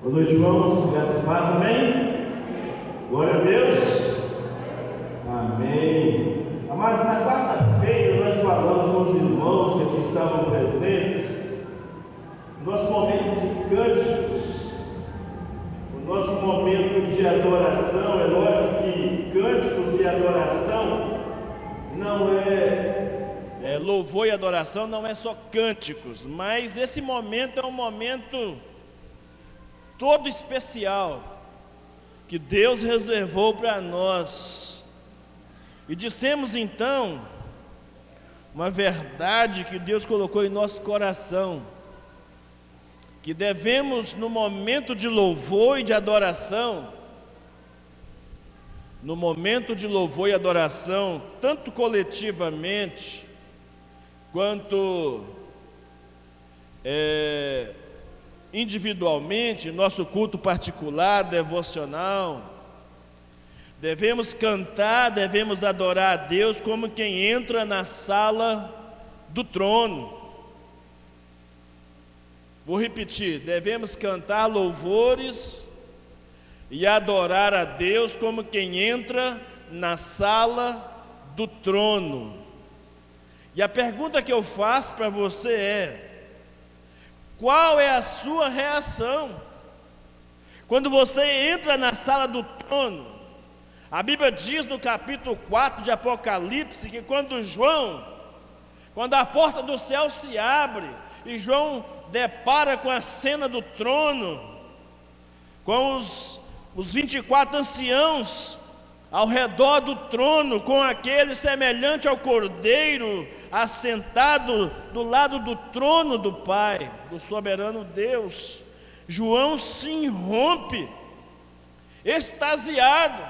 Boa noite, irmãos. Graças e paz, amém? Glória a Deus. Amém. Amados, na quarta-feira nós falamos com os irmãos que aqui estavam presentes, no nosso momento de cânticos, o nosso momento de adoração. É lógico que cânticos e adoração não louvor e adoração não é só cânticos, mas esse momento é um momento todo especial que Deus reservou para nós. E dissemos então uma verdade que Deus colocou em nosso coração, que devemos, no momento de louvor e de adoração, tanto coletivamente quanto individualmente, nosso culto particular, devocional, devemos cantar, devemos adorar a Deus como quem entra na sala do trono. Vou repetir: devemos cantar louvores e adorar a Deus como quem entra na sala do trono. E a pergunta que eu faço para você é: qual é a sua reação quando você entra na sala do trono? A Bíblia diz no capítulo 4 de Apocalipse que quando a porta do céu se abre e João depara com a cena do trono, com os 24 anciãos ao redor do trono, com aquele semelhante ao cordeiro assentado do lado do trono do Pai, do soberano Deus, João se irrompe, extasiado.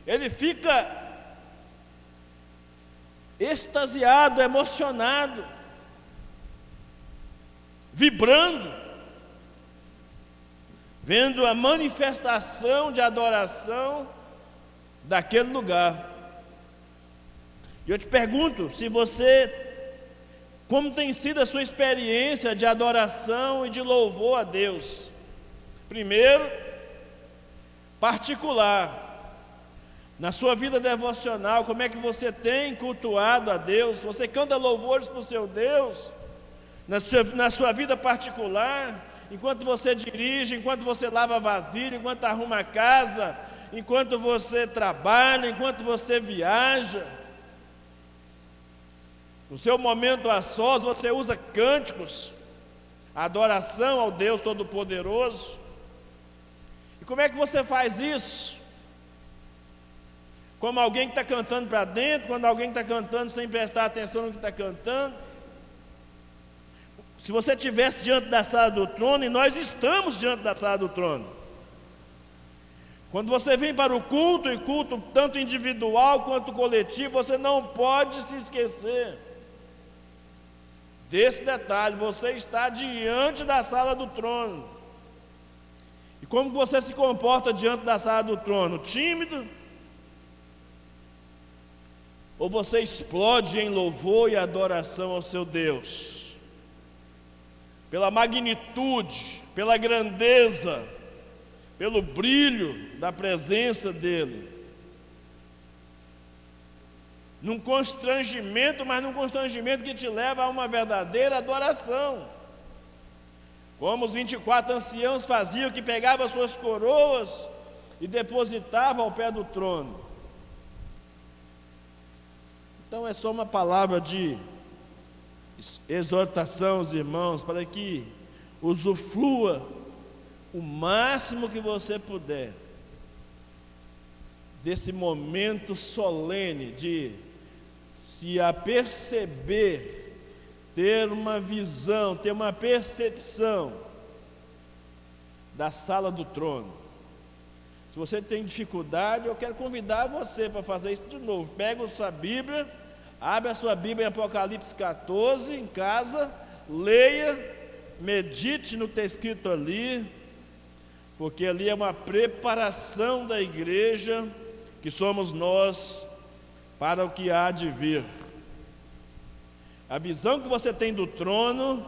Ele fica extasiado, emocionado, vibrando, vendo a manifestação de adoração daquele lugar. E eu te pergunto, como tem sido a sua experiência de adoração e de louvor a Deus? Primeiro, particular, na sua vida devocional, como é que você tem cultuado a Deus? Você canta louvores para o seu Deus? Na sua vida particular, enquanto você dirige, enquanto você lava vasilha, enquanto arruma a casa, enquanto você trabalha, enquanto você viaja, no seu momento a sós, você usa cânticos, adoração ao Deus Todo-Poderoso. E como é que você faz isso? Como alguém que está cantando para dentro, quando alguém está cantando sem prestar atenção no que está cantando? Se você estivesse diante da sala do trono, e nós estamos diante da sala do trono, quando você vem para o culto, e culto tanto individual quanto coletivo, você não pode se esquecer desse detalhe: você está diante da sala do trono. E como você se comporta diante da sala do trono? Tímido? Ou você explode em louvor e adoração ao seu Deus? Pela magnitude, pela grandeza, pelo brilho da presença dEle. Num constrangimento, mas num constrangimento que te leva a uma verdadeira adoração. Como os 24 anciãos faziam, que pegavam as suas coroas e depositavam ao pé do trono. Então é só uma palavra de exortação aos irmãos, para que usufrua o máximo que você puder desse momento solene de se aperceber, ter uma visão, ter uma percepção da sala do trono. Se você tem dificuldade, eu quero convidar você para fazer isso de novo. Pega a sua Bíblia, abre a sua Bíblia em Apocalipse 14 em casa, leia, medite no que está escrito ali, porque ali é uma preparação da igreja, que somos nós, para o que há de vir. A visão que você tem do trono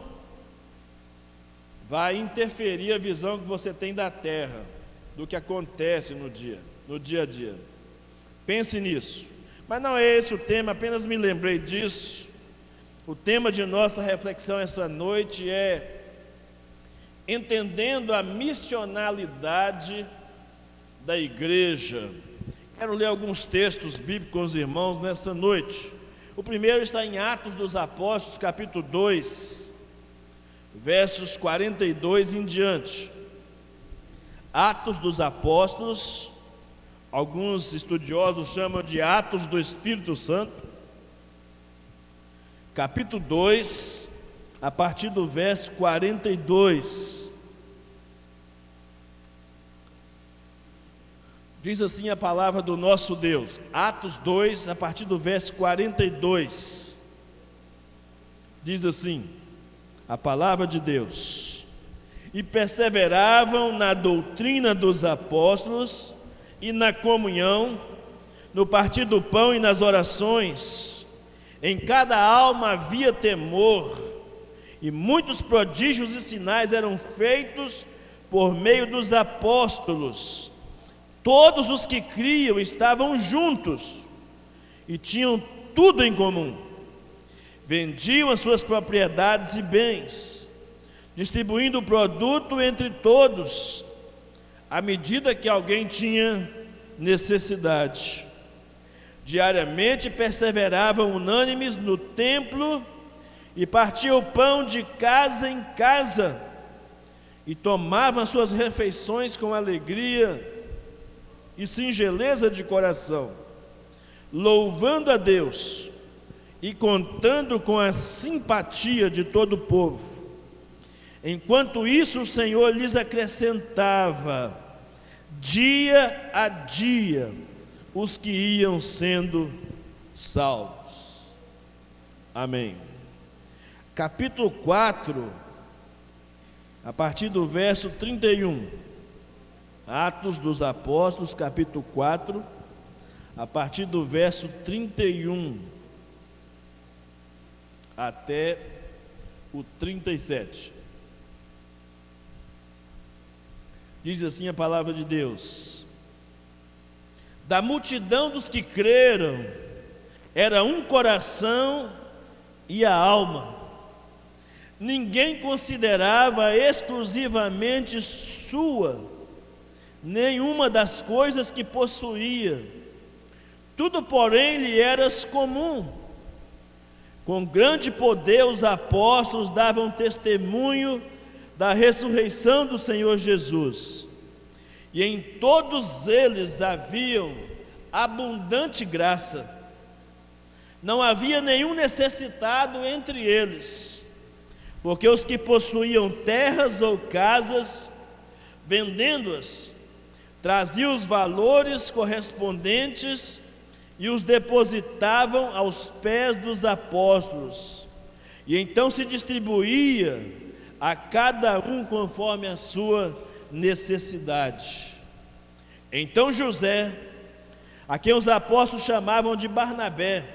vai interferir a visão que você tem da terra, do que acontece no dia a dia. Pense nisso. Mas não é esse o tema, apenas me lembrei disso. O tema de nossa reflexão essa noite é entendendo a missionalidade da igreja. Quero ler alguns textos bíblicos com os irmãos nessa noite. O primeiro está em Atos dos Apóstolos, capítulo 2, versos 42 em diante. Atos dos Apóstolos, alguns estudiosos chamam de Atos do Espírito Santo, capítulo 2, a partir do verso 42. Diz assim a palavra do nosso Deus, Atos 2, a partir do verso 42. Diz assim a palavra de Deus: e perseveravam na doutrina dos apóstolos e na comunhão, no partir do pão e nas orações. Em cada alma havia temor, e muitos prodígios e sinais eram feitos por meio dos apóstolos. Todos os que criam estavam juntos e tinham tudo em comum. Vendiam as suas propriedades e bens, distribuindo o produto entre todos, à medida que alguém tinha necessidade. Diariamente perseveravam unânimes no templo e partiam o pão de casa em casa e tomavam as suas refeições com alegria e singeleza de coração, louvando a Deus e contando com a simpatia de todo o povo. Enquanto isso, o Senhor lhes acrescentava dia a dia os que iam sendo salvos. Amém. Capítulo 4, a partir do verso 31. Atos dos Apóstolos, capítulo 4, a partir do verso 31 até o 37. Diz assim a palavra de Deus: da multidão dos que creram, era um coração e a alma. Ninguém considerava exclusivamente sua nenhuma das coisas que possuía. Tudo, porém, lhe era comum. Com grande poder os apóstolos davam testemunho da ressurreição do Senhor Jesus, e em todos eles haviam abundante graça. Não havia nenhum necessitado entre eles, porque os que possuíam terras ou casas, vendendo-as, traziam os valores correspondentes e os depositavam aos pés dos apóstolos, e então se distribuía a cada um conforme a sua necessidade. Então José, a quem os apóstolos chamavam de Barnabé,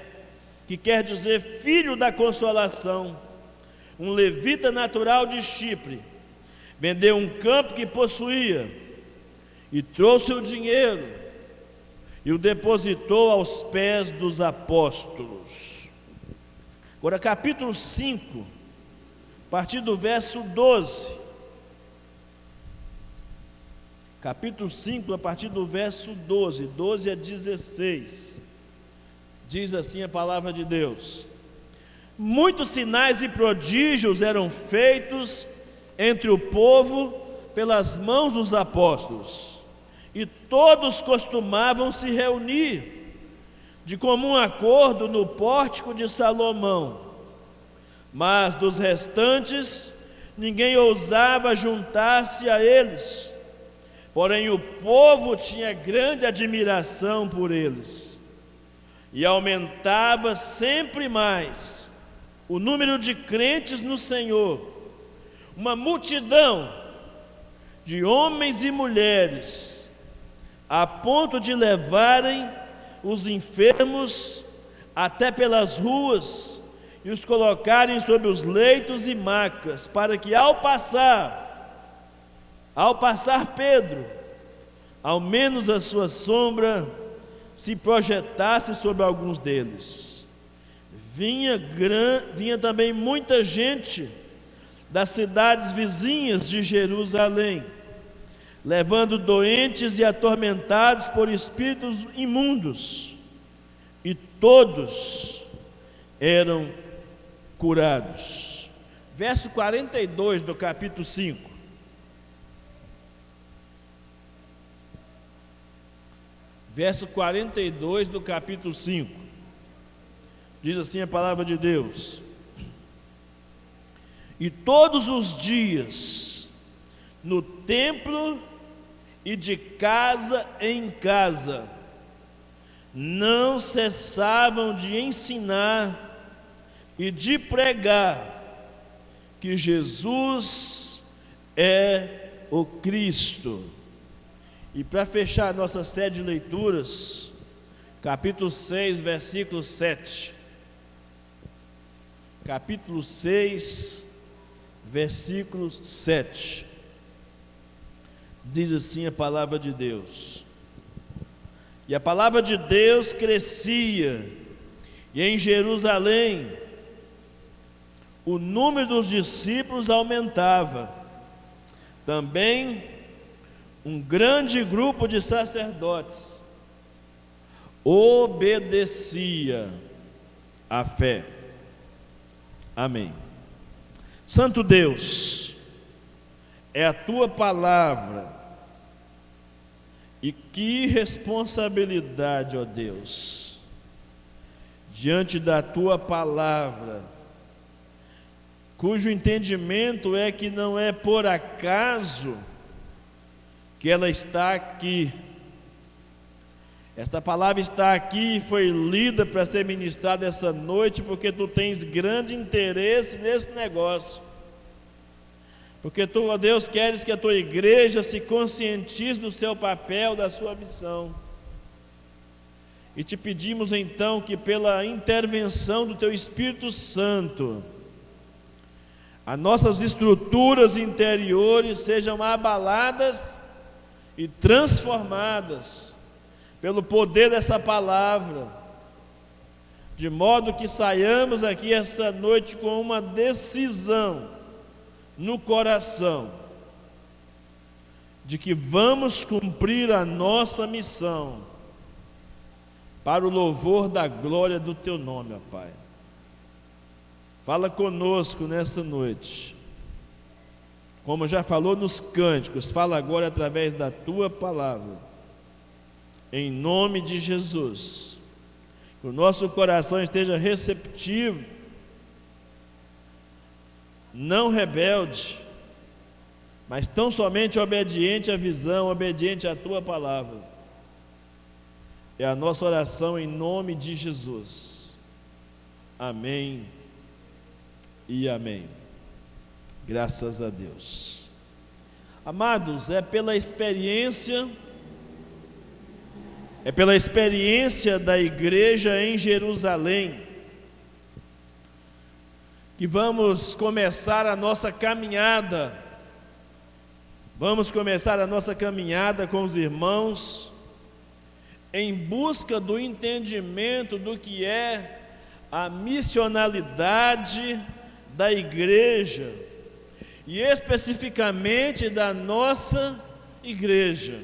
que quer dizer filho da consolação, um levita natural de Chipre, vendeu um campo que possuía e trouxe o dinheiro e o depositou aos pés dos apóstolos. Agora, capítulo 5, a partir do verso 12. Capítulo 5, a partir do verso 12, 12 a 16. Diz assim a palavra de Deus: muitos sinais e prodígios eram feitos entre o povo pelas mãos dos apóstolos, e todos costumavam se reunir de comum acordo no pórtico de Salomão. Mas dos restantes ninguém ousava juntar-se a eles, porém o povo tinha grande admiração por eles, e aumentava sempre mais o número de crentes no Senhor. Uma multidão de homens e mulheres, a ponto de levarem os enfermos até pelas ruas e os colocarem sobre os leitos e macas, para que ao passar Ao passar Pedro, ao menos a sua sombra se projetasse sobre alguns deles. Vinha também muita gente das cidades vizinhas de Jerusalém, levando doentes e atormentados por espíritos imundos, e todos eram curados. Verso 42 do capítulo 5. Verso 42 do capítulo 5. Diz assim a palavra de Deus: e todos os dias, no templo e de casa em casa, não cessavam de ensinar e de pregar que Jesus é o Cristo. E para fechar a nossa série de leituras, capítulo 6, versículo 7. Capítulo 6, versículo 7. Diz assim a palavra de Deus: e a palavra de Deus crescia, e em Jerusalém o número dos discípulos aumentava. Também um grande grupo de sacerdotes obedecia à fé. Amém. Santo Deus, é a tua palavra, e que responsabilidade, ó Deus, diante da tua palavra, cujo entendimento é que não é por acaso que ela está aqui. Esta palavra está aqui e foi lida para ser ministrada essa noite, porque tu tens grande interesse nesse negócio. Porque tu, ó Deus, queres que a tua igreja se conscientize do seu papel, da sua missão. E te pedimos então que pela intervenção do teu Espírito Santo, as nossas estruturas interiores sejam abaladas e transformadas pelo poder dessa palavra, de modo que saiamos aqui esta noite com uma decisão no coração, de que vamos cumprir a nossa missão, para o louvor da glória do teu nome, ó Pai. Fala conosco nesta noite, como já falou nos cânticos, fala agora através da tua palavra, em nome de Jesus. Que o nosso coração esteja receptivo, não rebelde, mas tão somente obediente à visão, obediente à tua palavra. É a nossa oração em nome de Jesus. Amém e amém. Graças a Deus. Amados, é pela experiência da igreja em Jerusalém que vamos começar a nossa caminhada. Vamos começar a nossa caminhada com os irmãos em busca do entendimento do que é a missionalidade da igreja, e especificamente da nossa igreja.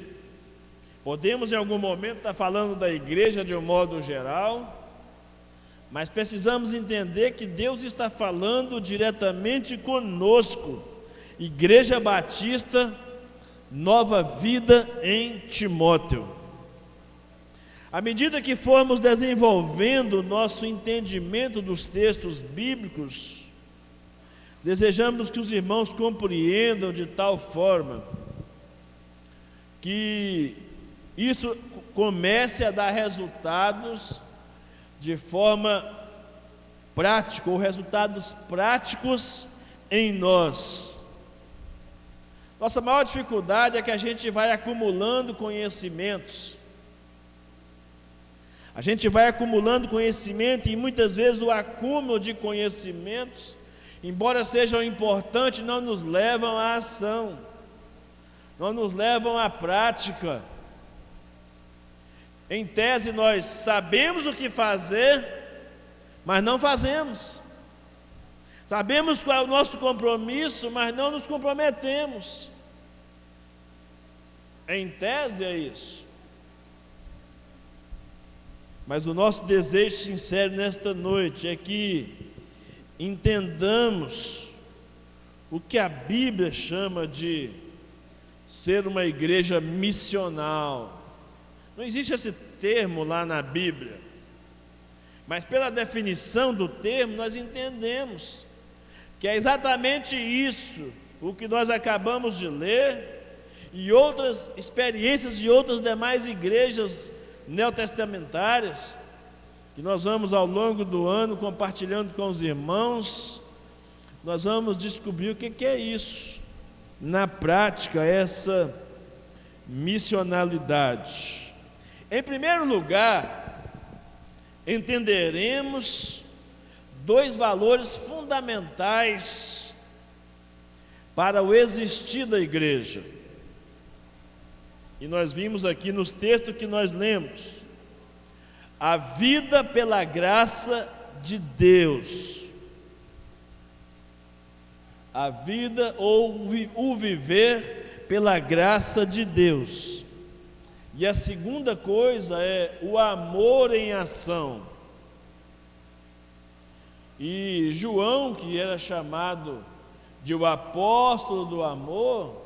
Podemos em algum momento estar falando da igreja de um modo geral, mas precisamos entender que Deus está falando diretamente conosco. Igreja Batista Nova Vida em Timóteo. À medida que formos desenvolvendo o nosso entendimento dos textos bíblicos, desejamos que os irmãos compreendam de tal forma que isso comece a dar resultados de forma prática, ou resultados práticos em nós. Nossa maior dificuldade é que a gente vai acumulando conhecimentos. A gente vai acumulando conhecimento, e muitas vezes o acúmulo de conhecimentos, embora sejam importantes, não nos levam à ação. não nos levam à prática. Em tese, nós sabemos o que fazer, mas não fazemos. Sabemos qual é o nosso compromisso, mas não nos comprometemos. Em tese é isso. Mas o nosso desejo sincero nesta noite é que entendamos o que a Bíblia chama de ser uma igreja missional. Não existe esse termo lá na Bíblia, mas pela definição do termo nós entendemos que é exatamente isso, o que nós acabamos de ler e outras experiências de outras demais igrejas neotestamentárias, que nós vamos ao longo do ano compartilhando com os irmãos. Nós vamos descobrir o que é isso, na prática, essa missionalidade. Em primeiro lugar, entenderemos dois valores fundamentais para o existir da igreja. E nós vimos aqui nos textos que nós lemos: a vida pela graça de Deus, a vida ou o viver pela graça de Deus. E a segunda coisa é o amor em ação. E João, que era chamado de o apóstolo do amor,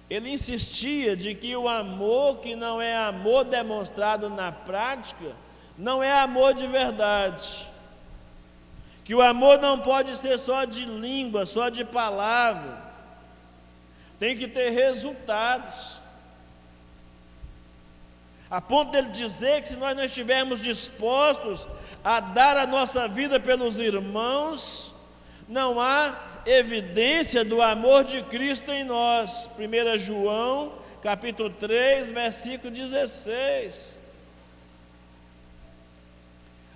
ele insistia de que o amor que não é amor demonstrado na prática, não é amor de verdade. Que o amor não pode ser só de língua, só de palavra. Tem que ter resultados. A ponto dele dizer que se nós não estivermos dispostos a dar a nossa vida pelos irmãos, não há evidência do amor de Cristo em nós. 1 João, capítulo 3, versículo 16.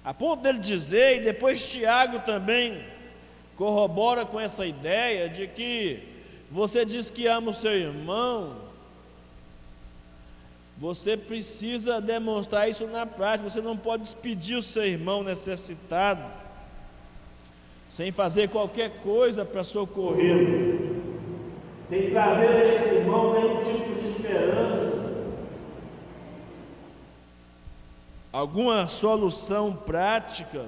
A ponto dele dizer, e depois Tiago também corrobora com essa ideia, de que você diz que ama o seu irmão, você precisa demonstrar isso na prática. Você não pode despedir o seu irmão necessitado sem fazer qualquer coisa para socorrê-lo, sem trazer a esse irmão nenhum tipo de esperança, alguma solução prática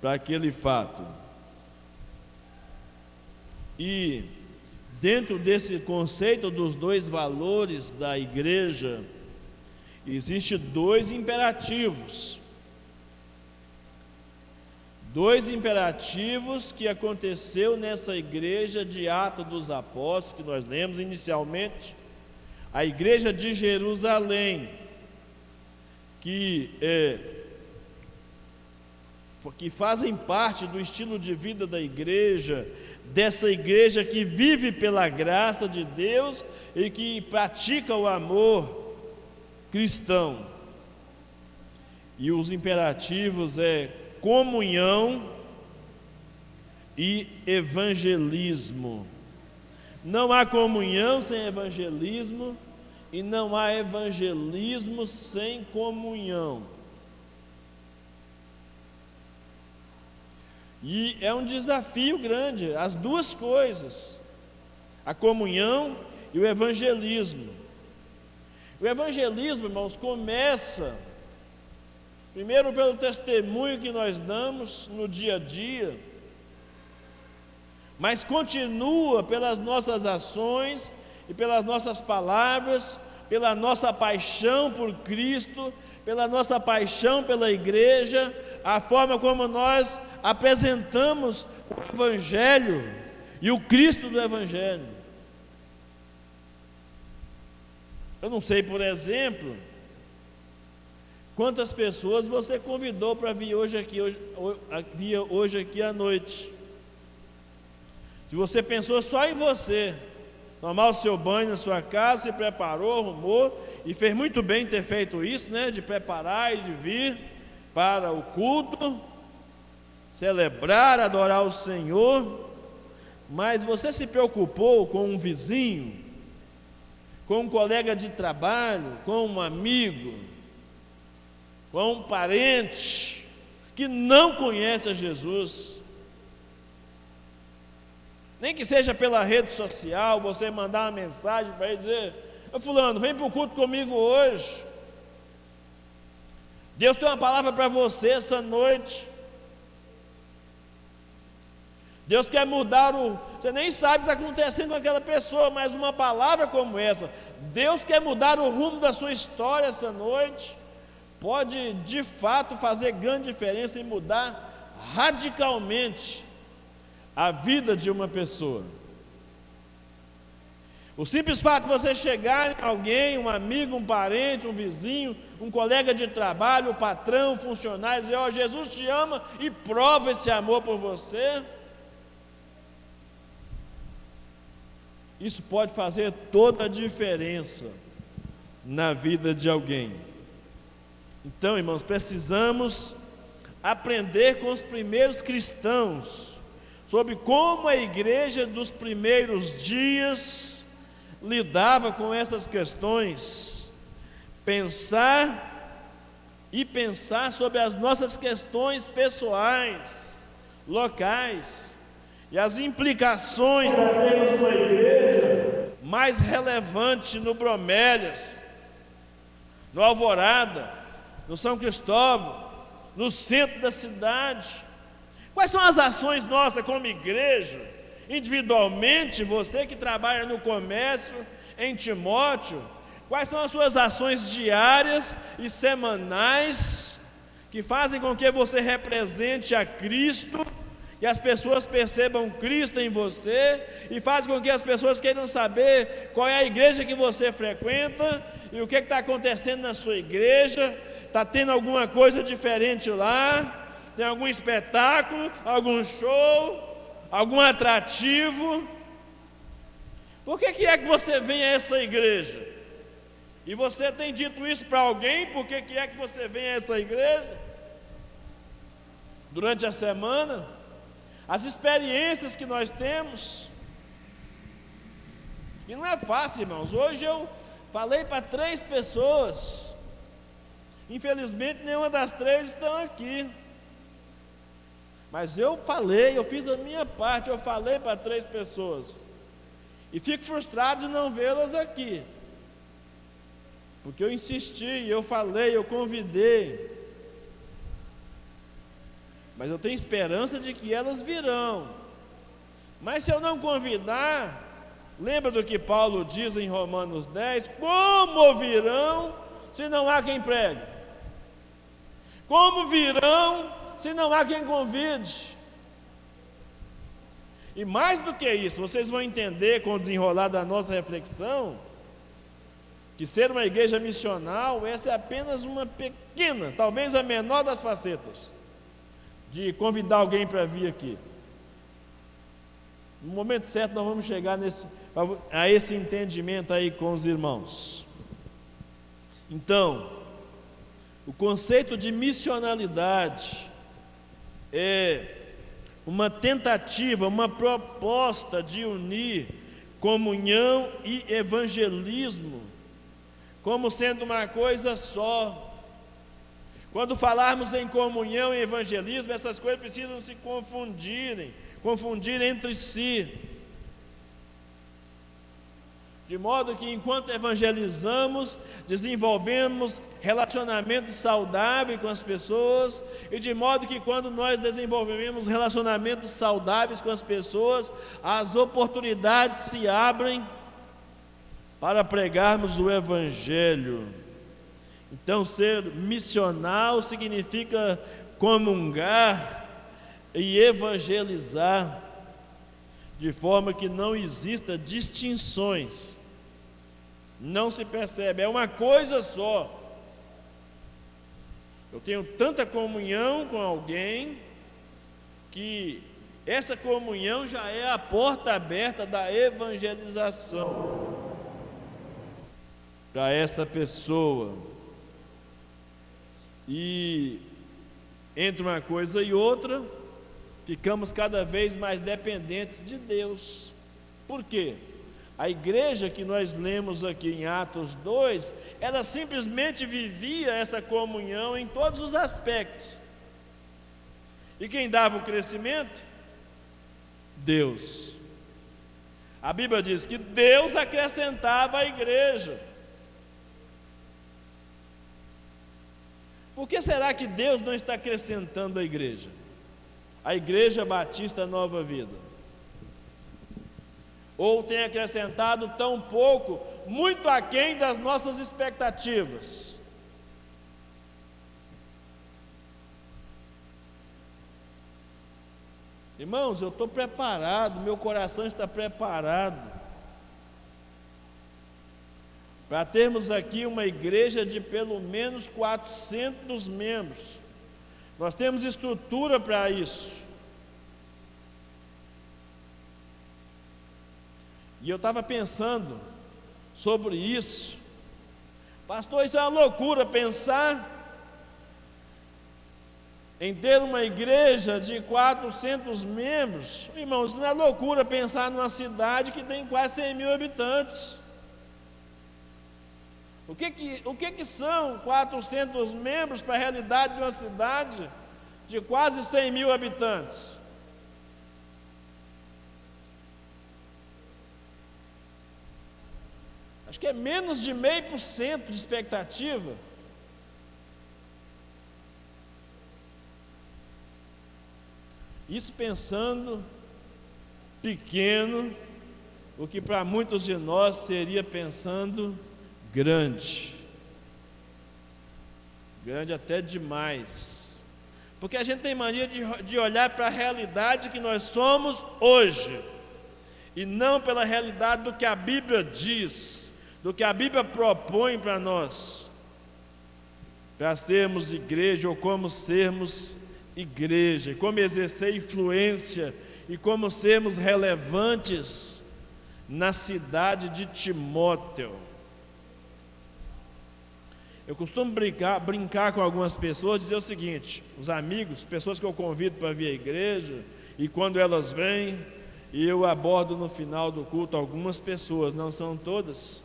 para aquele fato. E dentro desse conceito dos dois valores da igreja, existem dois imperativos. Dois imperativos que aconteceu nessa igreja de Atos dos Apóstolos, que nós lemos inicialmente, a igreja de Jerusalém, que fazem parte do estilo de vida da igreja, dessa igreja que vive pela graça de Deus e que pratica o amor cristão. E os imperativos comunhão e evangelismo. Não há comunhão sem evangelismo e não há evangelismo sem comunhão. E é um desafio grande, as duas coisas, a comunhão e o evangelismo. O evangelismo, irmãos, começa primeiro pelo testemunho que nós damos no dia a dia, mas continua pelas nossas ações e pelas nossas palavras, pela nossa paixão por Cristo, pela nossa paixão pela igreja, a forma como nós apresentamos o Evangelho e o Cristo do Evangelho. Eu não sei, por exemplo, quantas pessoas você convidou para vir hoje aqui à noite. Se você pensou só em você, tomar o seu banho na sua casa, se preparou, arrumou, e fez muito bem ter feito isso, né? De preparar e de vir para o culto, celebrar, adorar o Senhor. mas você se preocupou com um vizinho, com um colega de trabalho, com um amigo, com um parente que não conhece a Jesus? Nem que seja pela rede social, você mandar uma mensagem para ele dizer: ô fulano, vem para o culto comigo hoje. Deus tem uma palavra para você essa noite. Deus quer mudar Você nem sabe o que está acontecendo com aquela pessoa, mas uma palavra como essa, Deus quer mudar o rumo da sua história essa noite, pode de fato fazer grande diferença e mudar radicalmente a vida de uma pessoa. O simples fato de você chegar em alguém, um amigo, um parente, um vizinho, um colega de trabalho, um patrão, um funcionário, dizer: ó, Jesus te ama, e prova esse amor por você. Isso pode fazer toda a diferença na vida de alguém. Então, irmãos, precisamos aprender com os primeiros cristãos sobre como a igreja dos primeiros dias lidava com essas questões, pensar sobre as nossas questões pessoais, locais, e as implicações para sermos uma igreja mais relevante no Bromélias, no Alvorada, no São Cristóvão, no centro da cidade. Quais são as ações nossas como igreja, individualmente, você que trabalha no comércio, em Timóteo, quais são as suas ações diárias e semanais que fazem com que você represente a Cristo e as pessoas percebam Cristo em você, e fazem com que as pessoas queiram saber qual é a igreja que você frequenta e o que está acontecendo na sua igreja? Está tendo alguma coisa diferente lá? Tem algum espetáculo, algum show, algum atrativo? Por que é que você vem a essa igreja? E você tem dito isso para alguém? Por que é que você vem a essa igreja? Durante a semana, as experiências que nós temos, e não é fácil, irmãos. Hoje eu falei para 3 pessoas, infelizmente nenhuma das 3 estão aqui, mas eu falei, eu fiz a minha parte, eu falei para 3 pessoas, e fico frustrado de não vê-las aqui, porque eu insisti, eu falei, eu convidei, mas eu tenho esperança de que elas virão. Mas se eu não convidar, lembra do que Paulo diz em Romanos 10? Como virão se não há quem pregue? Como virão se não há quem convide? E mais do que isso, vocês vão entender com o desenrolar da nossa reflexão, que ser uma igreja missional, essa é apenas uma pequena, talvez a menor das facetas de convidar alguém para vir aqui. No momento certo nós vamos chegar a esse entendimento aí com os irmãos. Então, o conceito de missionalidade é uma tentativa, uma proposta de unir comunhão e evangelismo como sendo uma coisa só. Quando falarmos em comunhão e evangelismo, essas coisas precisam se confundir entre si, de modo que enquanto evangelizamos, desenvolvemos relacionamentos saudáveis com as pessoas, e de modo que quando nós desenvolvemos relacionamentos saudáveis com as pessoas, as oportunidades se abrem para pregarmos o evangelho. Então, ser missional significa comungar e evangelizar, de forma que não exista distinções, não se percebe, é uma coisa só. Eu tenho tanta comunhão com alguém, que essa comunhão já é a porta aberta da evangelização para essa pessoa. E entre uma coisa e outra, ficamos cada vez mais dependentes de Deus. Por quê? A igreja que nós lemos aqui em Atos 2, ela simplesmente vivia essa comunhão em todos os aspectos. E quem dava o crescimento? Deus. A Bíblia diz que Deus acrescentava à igreja. Por que será que Deus não está acrescentando à igreja? A Igreja Batista Nova Vida. Ou tem acrescentado tão pouco, muito aquém das nossas expectativas. Irmãos, eu estou preparado, meu coração está preparado para termos aqui uma igreja de pelo menos 400 membros. Nós temos estrutura para isso. E eu estava pensando sobre isso. Pastor, isso é uma loucura pensar em ter uma igreja de 400 membros. Irmãos, não é loucura pensar numa cidade que tem quase 100 mil habitantes. O que são 400 membros para a realidade de uma cidade de quase 100 mil habitantes? Acho que é menos de 0,5% de expectativa. Isso pensando pequeno, o que para muitos de nós seria pensando grande. Grande até demais. Porque a gente tem mania de olhar para a realidade que nós somos hoje, e não pela realidade do que a Bíblia diz, do que a Bíblia propõe para nós, para sermos igreja, ou como sermos igreja, e como exercer influência, e como sermos relevantes na cidade de Timóteo. Eu costumo brincar com algumas pessoas, dizer o seguinte: os amigos, pessoas que eu convido para vir à igreja, e quando elas vêm, eu abordo no final do culto algumas pessoas, não são todas,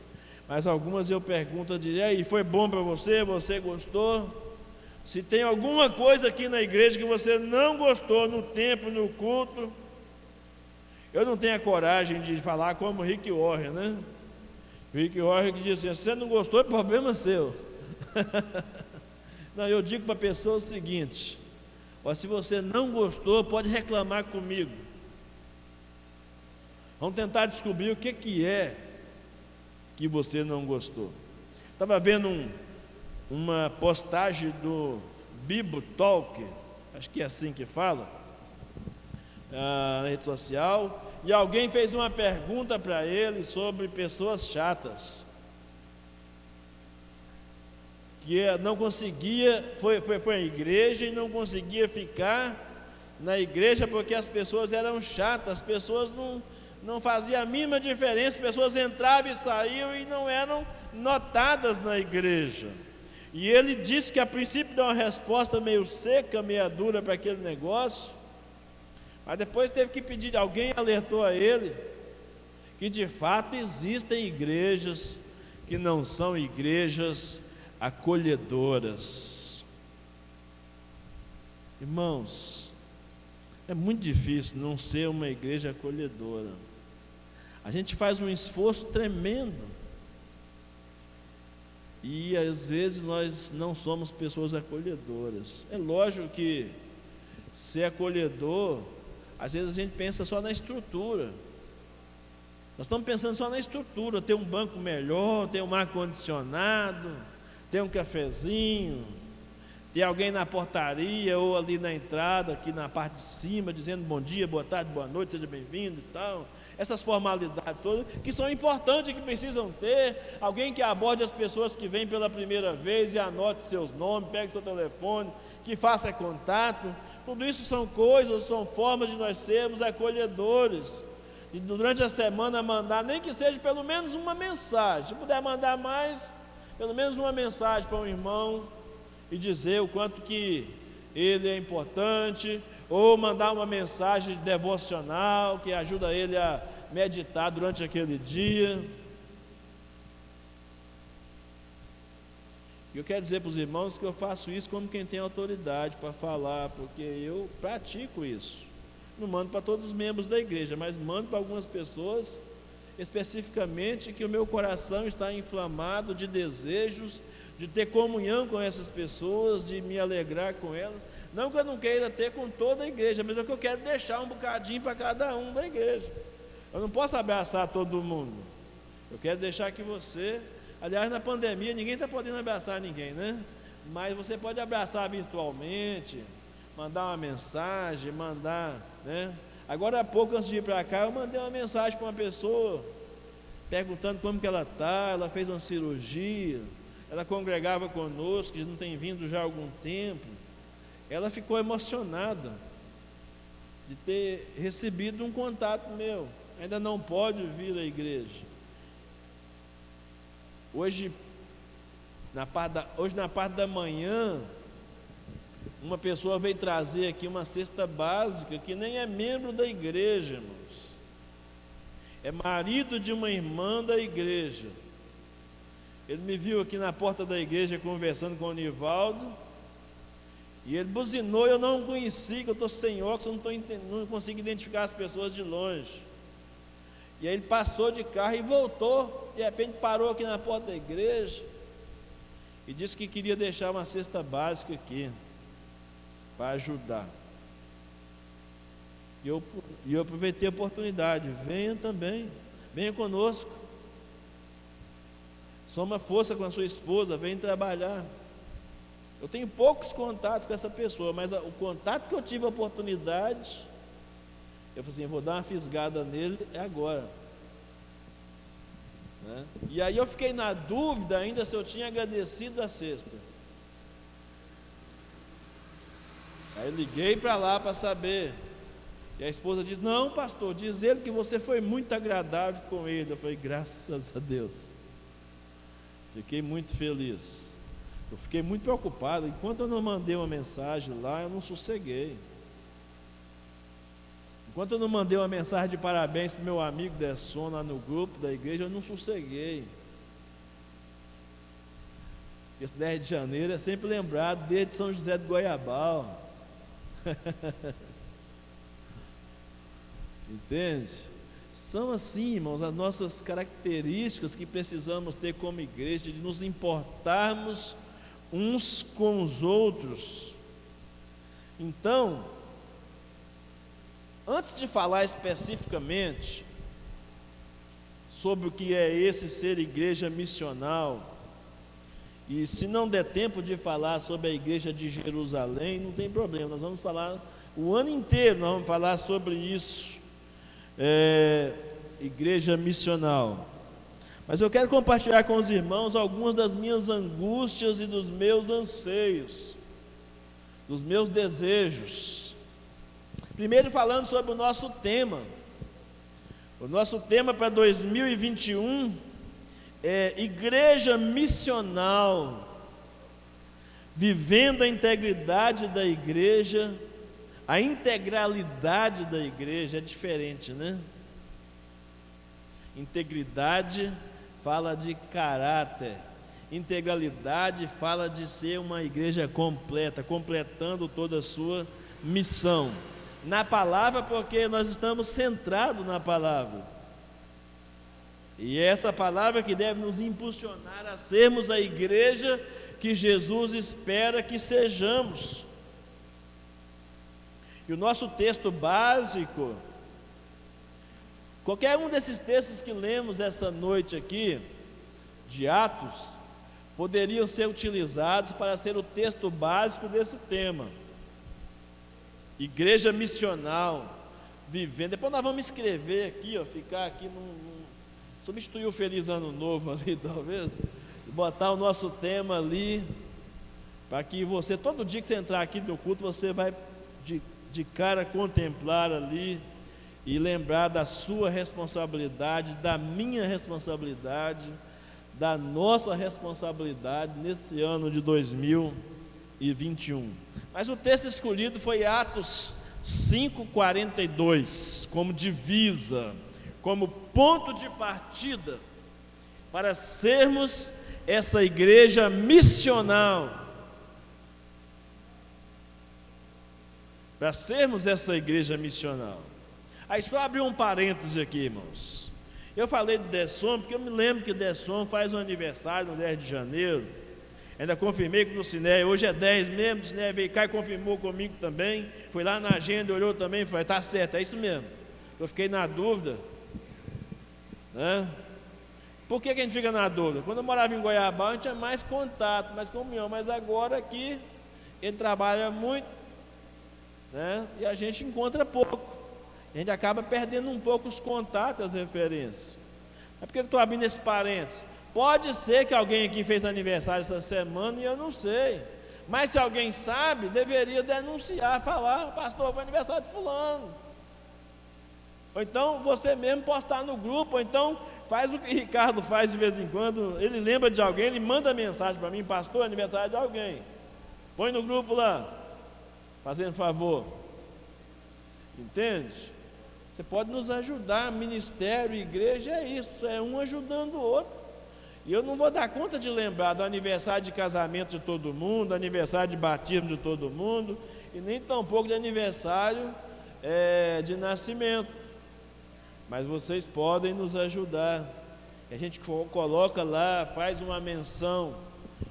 mas algumas eu pergunto, e aí, foi bom para você? Você gostou? Se tem alguma coisa aqui na igreja que você não gostou no tempo, no culto, eu não tenho a coragem de falar como Rick Warren, né? Rick Warren que diz assim: se você não gostou, é problema seu. Não, eu digo para a pessoa o seguinte: ó, se você não gostou, pode reclamar comigo. Vamos tentar descobrir o que é que você não gostou. Estava vendo uma postagem do Bibo Talk, acho que é assim que fala, na rede social, e alguém fez uma pergunta para ele sobre pessoas chatas, que não conseguia, foi à igreja e não conseguia ficar na igreja porque as pessoas eram chatas, as pessoas não faziam a mínima diferença, as pessoas entravam e saíam e não eram notadas na igreja. E ele disse que a princípio deu uma resposta meio seca, meio dura para aquele negócio, mas depois teve que pedir, alguém alertou a ele que de fato existem igrejas que não são igrejas acolhedoras. Irmãos, é muito difícil não ser uma igreja acolhedora. A gente faz um esforço tremendo, e às vezes nós não somos pessoas acolhedoras. É lógico que ser acolhedor, às vezes a gente pensa só na estrutura. Nós estamos pensando só na estrutura, ter um banco melhor, ter um ar-condicionado, ter um cafezinho, ter alguém na portaria ou ali na entrada, aqui na parte de cima, dizendo bom dia, boa tarde, boa noite, seja bem-vindo e tal. Essas formalidades todas, que são importantes, que precisam ter. Alguém que aborde as pessoas que vêm pela primeira vez e anote seus nomes, pegue seu telefone, que faça contato. Tudo isso são coisas, são formas de nós sermos acolhedores. E durante a semana mandar, nem que seja pelo menos uma mensagem. Se puder mandar mais, pelo menos uma mensagem para um irmão e dizer o quanto que ele é importante, ou mandar uma mensagem devocional que ajuda ele a meditar durante aquele dia. Eu quero dizer para os irmãos que eu faço isso como quem tem autoridade para falar, porque eu pratico isso. Não mando para todos os membros da igreja, mas mando para algumas pessoas especificamente que o meu coração está inflamado de desejos de ter comunhão com essas pessoas, de me alegrar com elas. Não que eu não queira ter com toda a igreja, mas é que eu quero deixar um bocadinho para cada um da igreja. Eu não posso abraçar todo mundo. Eu quero deixar que você, aliás, na pandemia ninguém está podendo abraçar ninguém, né? Mas você pode abraçar virtualmente, mandar uma mensagem, né? Agora há pouco, antes de ir para cá, eu mandei uma mensagem para uma pessoa, perguntando como que ela está. Ela fez uma cirurgia, ela congregava conosco, que não tem vindo já há algum tempo. Ela ficou emocionada de ter recebido um contato meu. Ainda não pode vir à igreja. Hoje, na parte da manhã, uma pessoa veio trazer aqui uma cesta básica, que nem é membro da igreja, irmãos. É marido de uma irmã da igreja. Ele me viu aqui na porta da igreja conversando com o Nivaldo, e ele buzinou. Eu não conheci, que eu estou sem óculos, não consigo identificar as pessoas de longe. E aí ele passou de carro e voltou, de repente parou aqui na porta da igreja e disse que queria deixar uma cesta básica aqui para ajudar. E eu aproveitei a oportunidade. Venha também, venha conosco, soma força com a sua esposa, venha trabalhar. Eu tenho poucos contatos com essa pessoa, mas o contato que eu tive a oportunidade, eu falei assim, eu vou dar uma fisgada nele, é agora, né? E aí eu fiquei na dúvida ainda se eu tinha agradecido a cesta. Aí eu liguei para lá para saber, e a esposa disse, não pastor, diz ele que você foi muito agradável com ele. Eu falei, graças a Deus, fiquei muito feliz. Eu fiquei muito preocupado, enquanto eu não mandei uma mensagem lá, eu não sosseguei. Enquanto eu não mandei uma mensagem de parabéns para o meu amigo Desson lá no grupo da igreja, eu não sosseguei. Esse 10 de janeiro é sempre lembrado desde São José do Goiabal. Entende? São assim, irmãos, as nossas características que precisamos ter como igreja, de nos importarmos uns com os outros. Então, antes de falar especificamente sobre o que é esse ser igreja missional, e se não der tempo de falar sobre a igreja de Jerusalém, não tem problema, nós vamos falar o ano inteiro, nós vamos falar sobre isso, igreja missional. Mas eu quero compartilhar com os irmãos algumas das minhas angústias e dos meus anseios, dos meus desejos. Primeiro, falando sobre o nosso tema. O nosso tema para 2021 é igreja missional, vivendo a integridade da igreja. A integralidade da igreja é diferente, né? Integridade fala de caráter, integralidade fala de ser uma igreja completa, completando toda a sua missão na palavra, porque nós estamos centrados na palavra, e é essa palavra que deve nos impulsionar a sermos a igreja que Jesus espera que sejamos. E o nosso texto básico, qualquer um desses textos que lemos esta noite aqui, de Atos, poderiam ser utilizados para ser o texto básico desse tema. Igreja missional, vivendo. Depois nós vamos escrever aqui, ficar aqui, substituir o Feliz Ano Novo ali, talvez, botar o nosso tema ali, para que você, todo dia que você entrar aqui no culto, você vai de cara contemplar ali e lembrar da sua responsabilidade, da minha responsabilidade, da nossa responsabilidade nesse ano de 2021. Mas o texto escolhido foi Atos 5:42, como divisa, como ponto de partida para sermos essa igreja missional. Para sermos essa igreja missional. Aí só abrir um parêntese aqui, irmãos. Eu falei de Dessom, porque eu me lembro que Dessom faz um aniversário no 10 de janeiro. Ainda confirmei com o Ciné, hoje é 10 mesmo, o Ciné veio cá e confirmou comigo também. Foi lá na agenda, olhou também e falou, tá certo, é isso mesmo. Eu fiquei na dúvida, né? Por que a gente fica na dúvida? Quando eu morava em Goiabá, a gente tinha mais contato, mais comunhão, mas agora aqui, ele trabalha muito, né? E a gente encontra pouco. A gente acaba perdendo um pouco os contatos, as referências. Mas por que eu estou abrindo esse parênteses? Pode ser que alguém aqui fez aniversário essa semana e eu não sei. Mas se alguém sabe, deveria denunciar, falar, pastor, foi aniversário de fulano. Ou então você mesmo postar no grupo, ou então faz o que o Ricardo faz de vez em quando, ele lembra de alguém, ele manda mensagem para mim, pastor, aniversário de alguém. Põe no grupo lá, fazendo favor. Entende? Você pode nos ajudar, ministério, igreja, é isso, é um ajudando o outro. E eu não vou dar conta de lembrar do aniversário de casamento de todo mundo, do aniversário de batismo de todo mundo, e nem tampouco de aniversário de nascimento. Mas vocês podem nos ajudar. A gente coloca lá, faz uma menção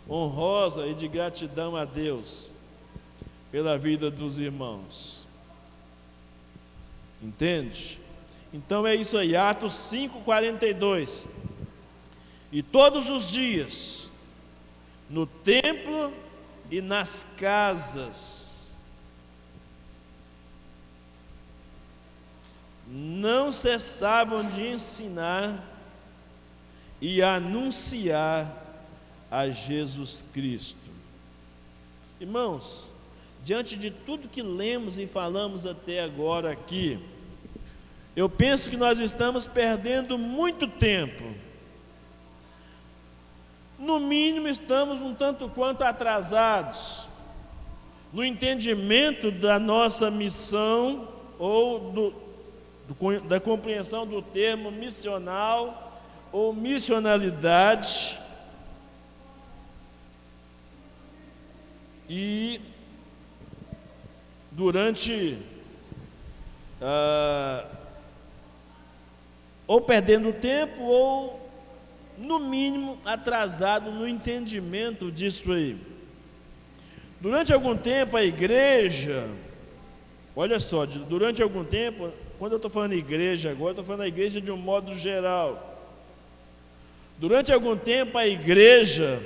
honrosa e de gratidão a Deus pela vida dos irmãos. Entende? Então é isso aí, Atos 5:42. E todos os dias, no templo e nas casas, não cessavam de ensinar e anunciar a Jesus Cristo. Irmãos, diante de tudo que lemos e falamos até agora aqui, eu penso que nós estamos perdendo muito tempo. No mínimo, estamos um tanto quanto atrasados no entendimento da nossa missão ou da compreensão do termo missional ou missionalidade. E durante ou perdendo tempo ou no mínimo atrasado no entendimento disso aí. Durante algum tempo a igreja, olha só, durante algum tempo, quando eu estou falando igreja agora, estou falando a igreja de um modo geral. Durante algum tempo a igreja,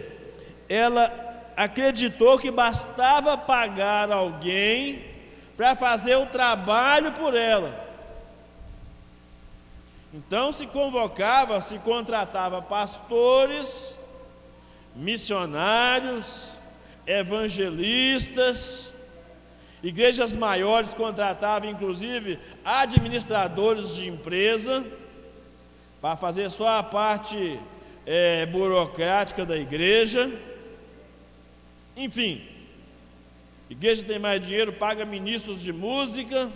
ela acreditou que bastava pagar alguém para fazer o trabalho por ela. Então se convocava, se contratava pastores, missionários, evangelistas, igrejas maiores contratavam inclusive administradores de empresa para fazer só a parte burocrática da igreja. Enfim, igreja tem mais dinheiro, paga ministros de música,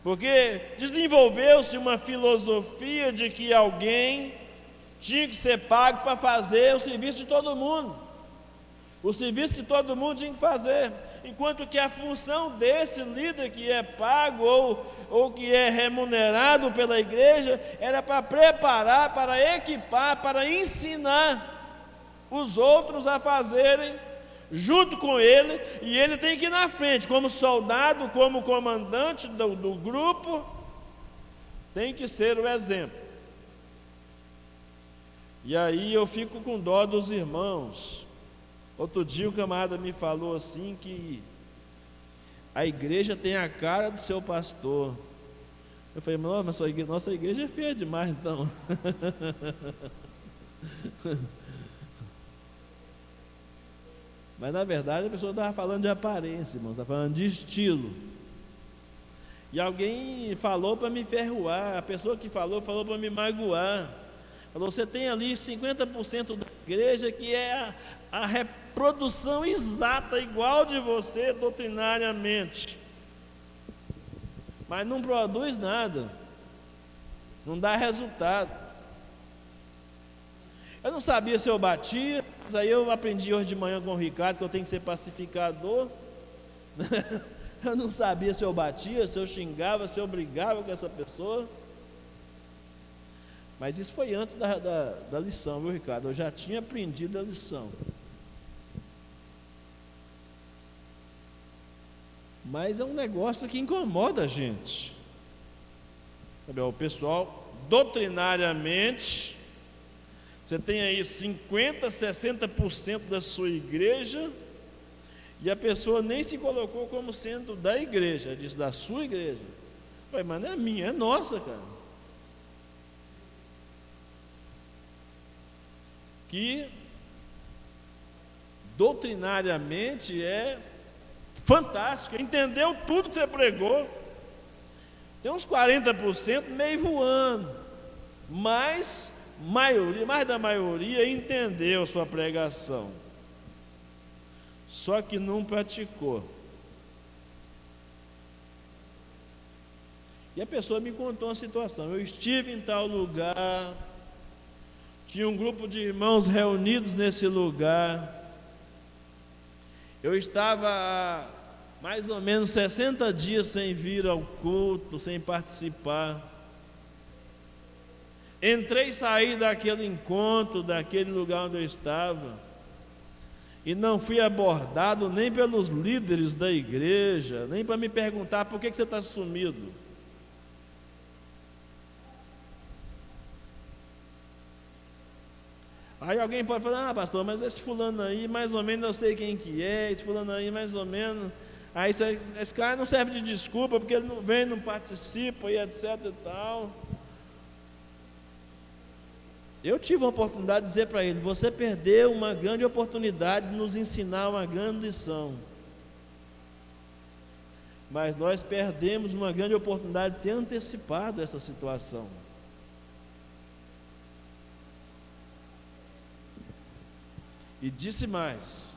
porque desenvolveu-se uma filosofia de que alguém tinha que ser pago para fazer o serviço de todo mundo, o serviço que todo mundo tinha que fazer, enquanto que a função desse líder que é pago ou que é remunerado pela igreja era para preparar, para equipar, para ensinar os outros a fazerem junto com ele, e ele tem que ir na frente, como soldado, como comandante do grupo, tem que ser o exemplo. E aí eu fico com dó dos irmãos. Outro dia o camarada me falou assim que a igreja tem a cara do seu pastor. Eu falei, mas nossa igreja é feia demais então. Mas na verdade a pessoa estava falando de aparência, irmão, estava falando de estilo. E alguém falou para me ferroar, a pessoa que falou para me magoar. Falou, você tem ali 50% da igreja que é a reprodução exata, igual de você, doutrinariamente. mas não produz nada, não dá resultado. Eu não sabia se eu batia, mas aí eu aprendi hoje de manhã com o Ricardo que eu tenho que ser pacificador. Eu não sabia se eu batia, se eu xingava, se eu brigava com essa pessoa. Mas isso foi antes da lição, viu, Ricardo? Eu já tinha aprendido a lição. Mas é um negócio que incomoda a gente. Sabe, o pessoal, doutrinariamente, você tem aí 50%, 60% da sua igreja, e a pessoa nem se colocou como sendo da igreja, disse da sua igreja. Eu falei, mas não é minha, é nossa, cara. Que doutrinariamente é fantástica, entendeu tudo que você pregou. Tem uns 40% meio voando, mas mais da maioria entendeu sua pregação, só que não praticou. E a pessoa me contou uma situação: eu estive em tal lugar, tinha um grupo de irmãos reunidos nesse lugar, eu estava há mais ou menos 60 dias sem vir ao culto, sem participar. Entrei e saí daquele encontro, daquele lugar onde eu estava, e não fui abordado nem pelos líderes da igreja, nem para me perguntar por que você está sumido. Aí alguém pode falar, pastor, mas esse fulano aí, mais ou menos eu sei quem que é, esse fulano aí, mais ou menos, aí esse cara não serve de desculpa, porque ele não vem, não participa, e etc e tal. Eu tive a oportunidade de dizer para ele, você perdeu uma grande oportunidade de nos ensinar uma grande lição. Mas nós perdemos uma grande oportunidade de ter antecipado essa situação. E disse mais: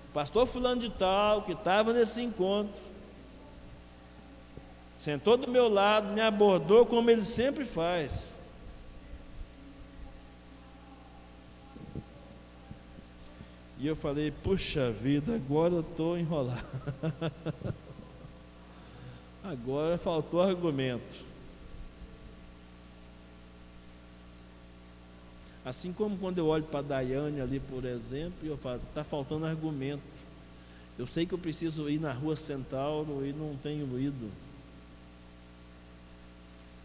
o pastor fulano de tal, que estava nesse encontro, sentou do meu lado, me abordou como ele sempre faz. E eu falei, puxa vida, agora eu estou enrolado. Agora faltou argumento. Assim como quando eu olho para a Daiane ali, por exemplo, e eu falo, está faltando argumento. Eu sei que eu preciso ir na Rua Centauro e não tenho ido.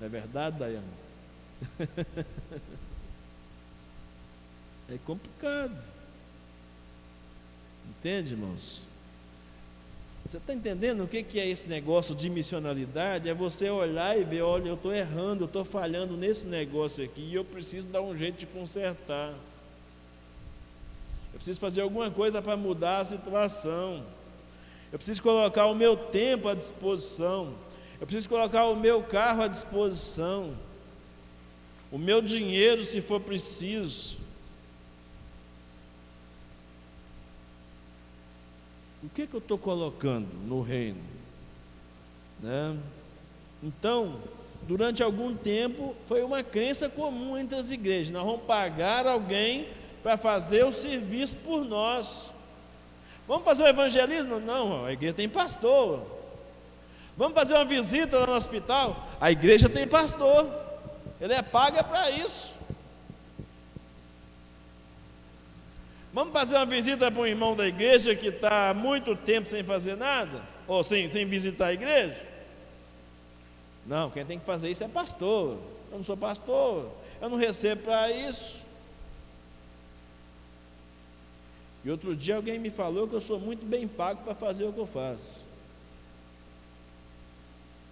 Não é verdade, Daiane? É complicado. Entende, irmãos? Você está entendendo o que é esse negócio de missionalidade? É você olhar e ver, olha, eu estou errando, eu estou falhando nesse negócio aqui, e eu preciso dar um jeito de consertar. Eu preciso fazer alguma coisa para mudar a situação. Eu preciso colocar o meu tempo à disposição. Eu preciso colocar o meu carro à disposição. O meu dinheiro, se for preciso. O que eu estou colocando no reino? Né? Então, durante algum tempo, foi uma crença comum entre as igrejas: nós vamos pagar alguém para fazer o serviço por nós. Vamos fazer o evangelismo? Não, a igreja tem pastor. Vamos fazer uma visita lá no hospital? A igreja tem pastor. Ele é pago para isso. Vamos fazer uma visita para um irmão da igreja que está há muito tempo sem fazer nada? Ou sem visitar a igreja? Não, quem tem que fazer isso é pastor. Eu não sou pastor, eu não recebo para isso. E outro dia alguém me falou que eu sou muito bem pago para fazer o que eu faço.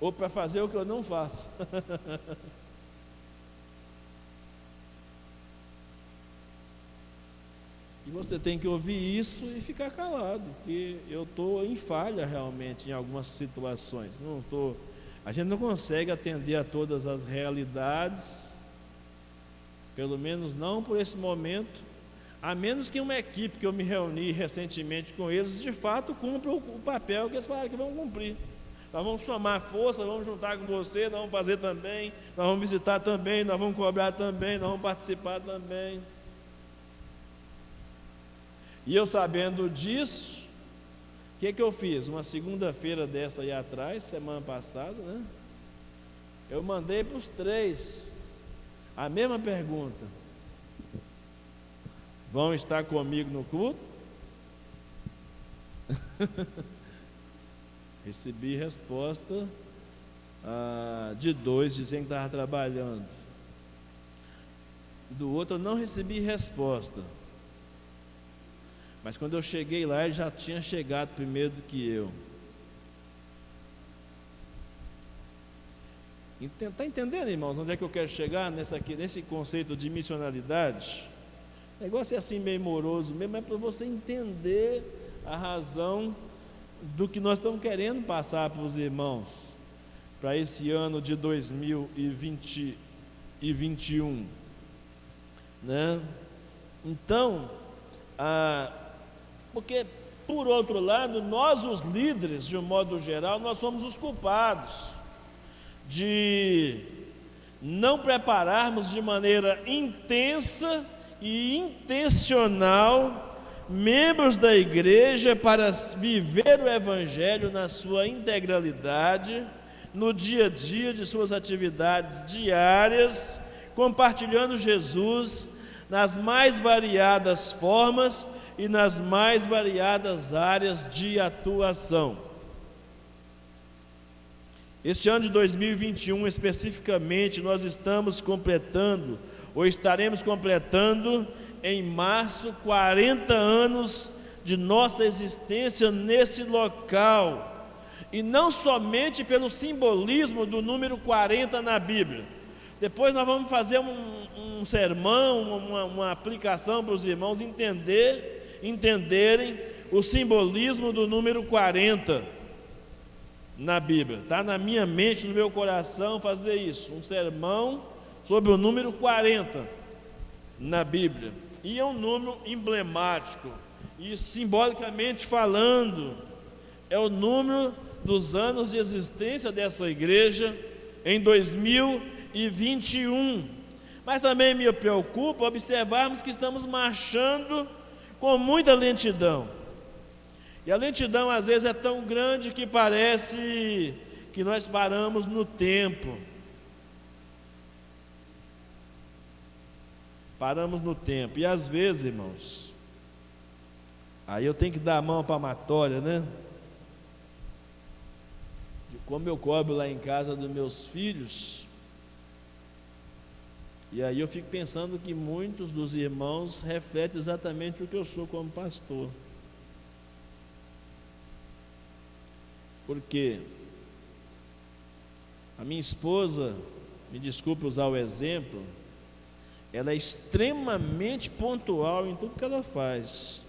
Ou para fazer o que eu não faço. E você tem que ouvir isso e ficar calado, porque eu estou em falha realmente em algumas situações. A gente não consegue atender a todas as realidades, pelo menos não por esse momento, a menos que uma equipe que eu me reuni recentemente com eles, de fato cumpra o papel que eles falaram que vão cumprir. Nós vamos somar força, nós vamos juntar com você, nós vamos fazer também, nós vamos visitar também, nós vamos cobrar também, nós vamos participar também. E eu sabendo disso, o que eu fiz? Uma segunda-feira dessa aí atrás, semana passada, né? Eu mandei para os 3 a mesma pergunta: vão estar comigo no culto? Recebi resposta de 2 dizendo que estava trabalhando. Do outro eu não recebi resposta. Mas quando eu cheguei lá, ele já tinha chegado primeiro do que eu. Está entendendo, irmãos, onde é que eu quero chegar nesse conceito de missionalidade? O negócio é assim meio moroso mesmo, é para você entender a razão do que nós estamos querendo passar para os irmãos para esse ano de 2020 e 2021, né? Então, porque por outro lado, nós os líderes, de um modo geral, nós somos os culpados de não prepararmos de maneira intensa e intencional membros da igreja para viver o Evangelho na sua integralidade, no dia a dia de suas atividades diárias, compartilhando Jesus nas mais variadas formas e nas mais variadas áreas de atuação. Este ano de 2021, especificamente, nós estamos completando, ou estaremos completando, em março, 40 anos de nossa existência nesse local, e não somente pelo simbolismo do número 40 na Bíblia. Depois nós vamos fazer um sermão, uma aplicação para os irmãos entenderem o simbolismo do número 40 na Bíblia. Está na minha mente, no meu coração fazer isso, um sermão sobre o número 40 na Bíblia. E é um número emblemático, e simbolicamente falando, é o número dos anos de existência dessa igreja em 2021. Mas também me preocupa observarmos que estamos marchando com muita lentidão. E a lentidão às vezes é tão grande que parece que nós paramos no tempo. Paramos no tempo. E às vezes, irmãos, aí eu tenho que dar a mão palmatória, né? De como eu cobro lá em casa dos meus filhos. E aí eu fico pensando que muitos dos irmãos refletem exatamente o que eu sou como pastor. Porque a minha esposa, me desculpe usar o exemplo, ela é extremamente pontual em tudo que ela faz.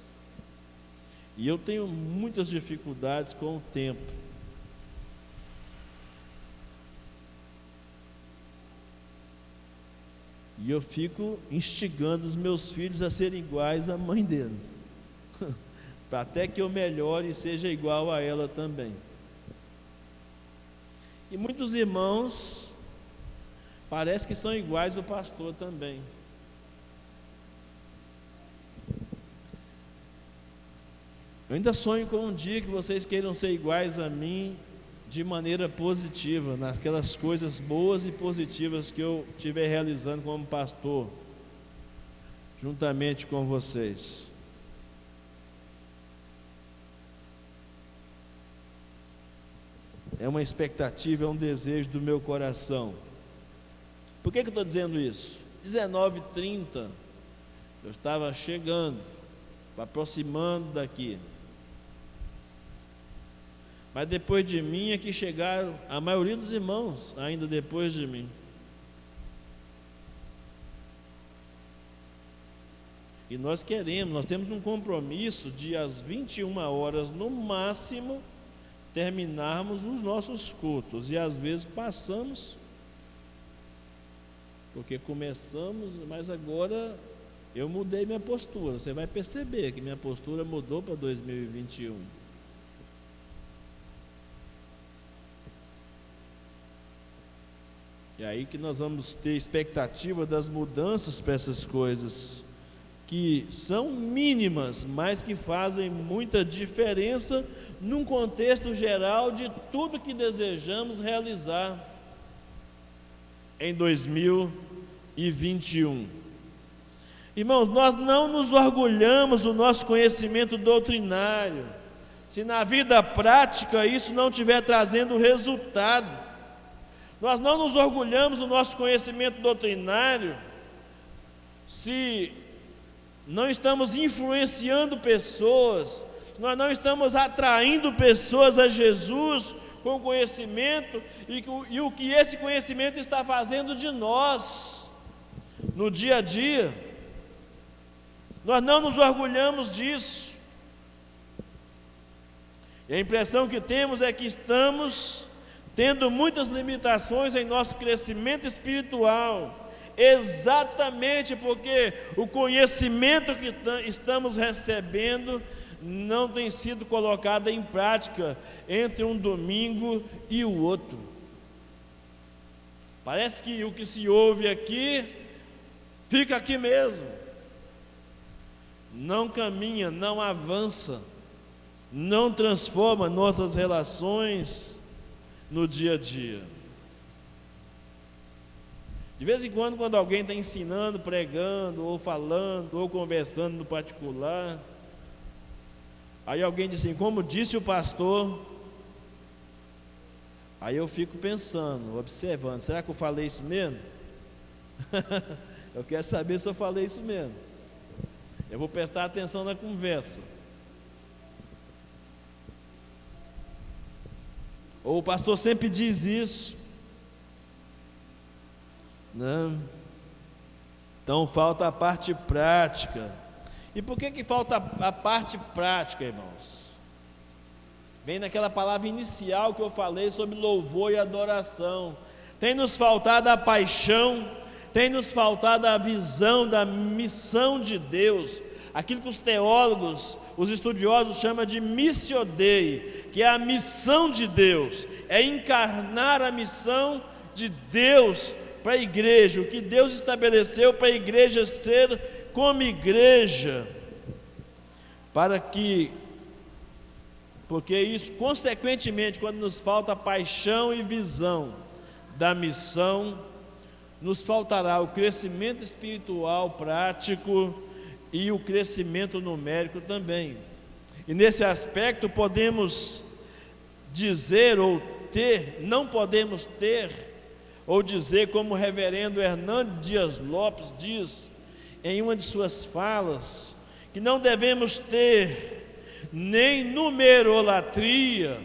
E eu tenho muitas dificuldades com o tempo. E eu fico instigando os meus filhos a serem iguais à mãe deles, para até que eu melhore e seja igual a ela também. E muitos irmãos parece que são iguais ao pastor também. Eu ainda sonho com um dia que vocês queiram ser iguais a mim de maneira positiva, naquelas coisas boas e positivas que eu estiver realizando como pastor, juntamente com vocês. É uma expectativa, é um desejo do meu coração. Por que eu estou dizendo isso? 19h30, eu estava chegando, aproximando daqui. Mas depois de mim é que chegaram a maioria dos irmãos, ainda depois de mim. E nós temos um compromisso de às 21 horas no máximo terminarmos os nossos cultos. E às vezes passamos, porque começamos, mas agora eu mudei minha postura. Você vai perceber que minha postura mudou para 2021. E aí que nós vamos ter expectativa das mudanças para essas coisas, que são mínimas, mas que fazem muita diferença num contexto geral de tudo que desejamos realizar em 2021. Irmãos, nós não nos orgulhamos do nosso conhecimento doutrinário, se na vida prática isso não estiver trazendo resultado. Nós não nos orgulhamos do nosso conhecimento doutrinário se não estamos influenciando pessoas, se nós não estamos atraindo pessoas a Jesus com conhecimento e o que esse conhecimento está fazendo de nós no dia a dia. Nós não nos orgulhamos disso. E a impressão que temos é que estamos tendo muitas limitações em nosso crescimento espiritual, exatamente porque o conhecimento que estamos recebendo não tem sido colocado em prática entre um domingo e o outro. Parece que o que se ouve aqui, fica aqui mesmo. Não caminha, não avança, não transforma nossas relações no dia a dia. De vez em quando alguém está ensinando, pregando, ou falando, ou conversando no particular, aí alguém diz assim, como disse o pastor, aí eu fico pensando, observando, será que eu falei isso mesmo? Eu quero saber se eu falei isso mesmo. Eu vou prestar atenção na conversa. Ou o pastor sempre diz isso. Não. Então falta a parte prática. E por que falta a parte prática, irmãos? Vem naquela palavra inicial que eu falei sobre louvor e adoração. Tem nos faltado a paixão, tem nos faltado a visão da missão de Deus, aquilo que os teólogos, os estudiosos chamam de missio Dei, que é a missão de Deus, é encarnar a missão de Deus para a igreja, o que Deus estabeleceu para a igreja ser como igreja, porque isso, consequentemente, quando nos falta paixão e visão da missão, nos faltará o crescimento espiritual prático e o crescimento numérico também. E nesse aspecto podemos dizer ou ter, não podemos ter, ou dizer como o reverendo Hernando Dias Lopes diz em uma de suas falas, que não devemos ter nem numerolatria,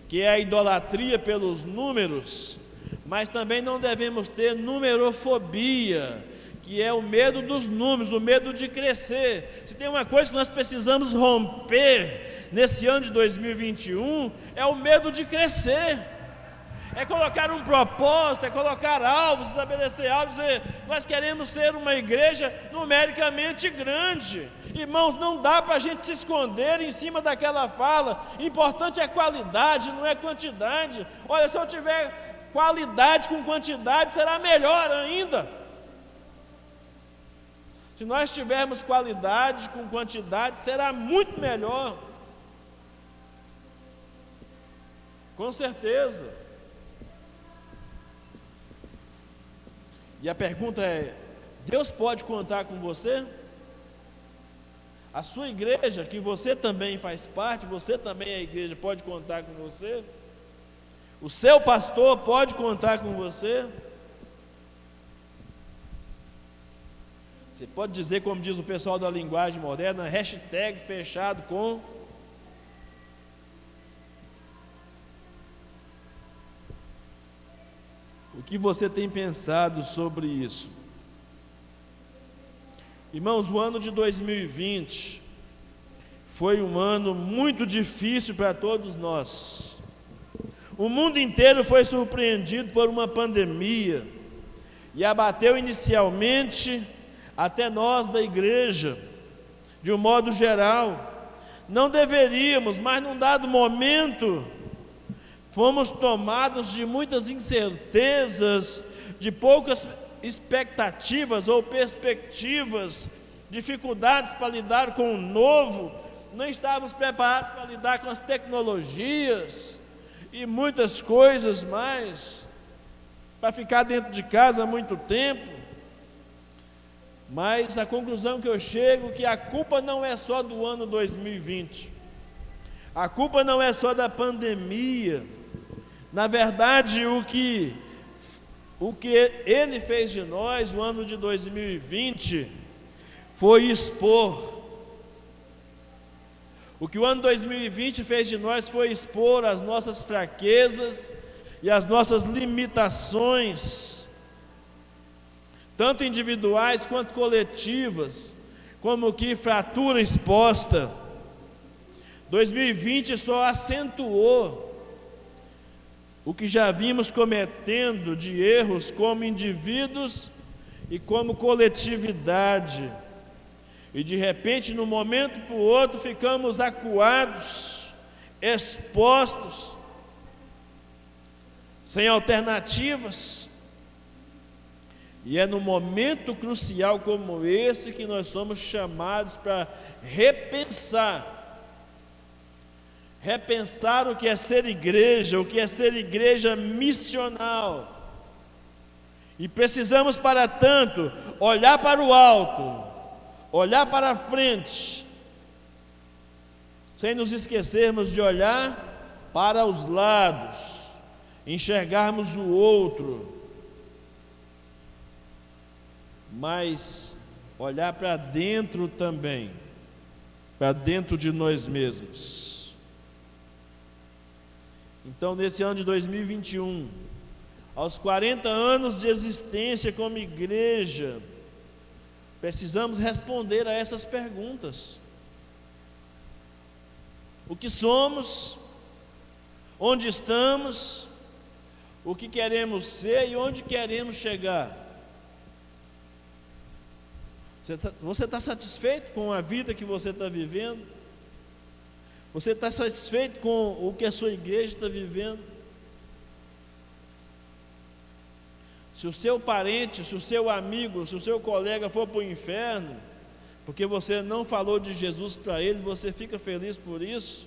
que é a idolatria pelos números, mas também não devemos ter numerofobia, que é o medo dos números, o medo de crescer. Se tem uma coisa que nós precisamos romper nesse ano de 2021, é o medo de crescer. É colocar um propósito, é colocar alvos, estabelecer alvos, dizer, nós queremos ser uma igreja numericamente grande. Irmãos, não dá para a gente se esconder em cima daquela fala, importante é qualidade, não é quantidade. Olha, se eu tiver qualidade com quantidade, será melhor ainda. Se nós tivermos qualidade com quantidade, será muito melhor. Com certeza. E a pergunta é: Deus pode contar com você? A sua igreja, que você também faz parte, você também é a igreja, pode contar com você? O seu pastor pode contar com você? Você pode dizer, como diz o pessoal da linguagem moderna, hashtag fechado com. O que você tem pensado sobre isso? Irmãos, o ano de 2020 foi um ano muito difícil para todos nós. O mundo inteiro foi surpreendido por uma pandemia e abateu inicialmente até nós da igreja, de um modo geral. Não deveríamos, mas num dado momento, fomos tomados de muitas incertezas, de poucas expectativas ou perspectivas, dificuldades para lidar com o novo, não estávamos preparados para lidar com as tecnologias e muitas coisas mais, para ficar dentro de casa há muito tempo. Mas a conclusão que eu chego é que a culpa não é só do ano 2020, a culpa não é só da pandemia. Na verdade, o que Ele fez de nós, o ano de 2020, foi expor. O que o ano 2020 fez de nós foi expor as nossas fraquezas e as nossas limitações, tanto individuais quanto coletivas, como que fratura exposta. 2020 só acentuou o que já vimos cometendo de erros como indivíduos e como coletividade. E de repente, de um momento para o outro, ficamos acuados, expostos, sem alternativas. E é num momento crucial como esse que nós somos chamados para repensar o que é ser igreja missional. E precisamos, para tanto, olhar para o alto, olhar para a frente, sem nos esquecermos de olhar para os lados, enxergarmos o outro, mas olhar para dentro também, para dentro de nós mesmos. Então, nesse ano de 2021, aos 40 anos de existência como igreja, precisamos responder a essas perguntas: o que somos, onde estamos, o que queremos ser e onde queremos chegar. Você está satisfeito com a vida que você está vivendo? Você está satisfeito com o que a sua igreja está vivendo? Se o seu parente, se o seu amigo, se o seu colega for para o inferno, porque você não falou de Jesus para ele, você fica feliz por isso?